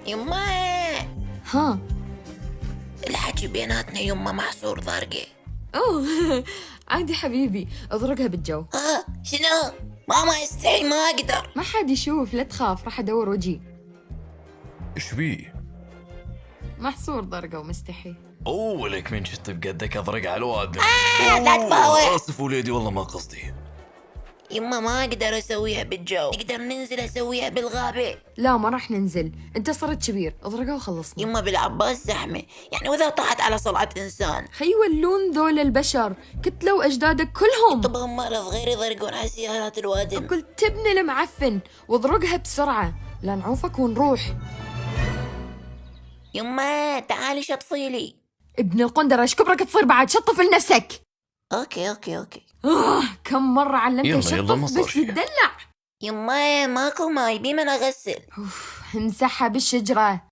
يما ها. الحكي بيناتنا يما محصور ضرقة. اوه عادي حبيبي، اضرقها بالجو. شنو؟ ماما استحي ما اقدر. ما حد يشوف، لا تخاف، راح ادور وجي. ايش بيه؟ محصور ضرقة ومستحي. اوه لك من شفت بقدك اضرق على الواد. لا تباوع. اسف وليدي والله ما قصدي. يما ما اقدر اسويها بالجو، نقدر ننزل اسويها بالغابة. لا ما راح ننزل، انت صرت كبير، اضرقها وخلصنا. يما بالعباس زحمة، يعني واذا طاحت على صلعة انسان. خيولون ذول البشر، كتلة واجدادك كلهم. طبهم مرض غير يضرقون على سيارات الوادم. كل تبن المعفن واضرقها بسرعة لا نعوفك ونروح. يما تعالي شطفيلي. ابن القندرة ايش كبرك تصير بعد؟ شطف لنفسك. اوكي. كم مرة علمته يلا يشطف ما صار بس شي. يتدلع. يما ماكو ماي، بيمن اغسل. امسحها بالشجرة.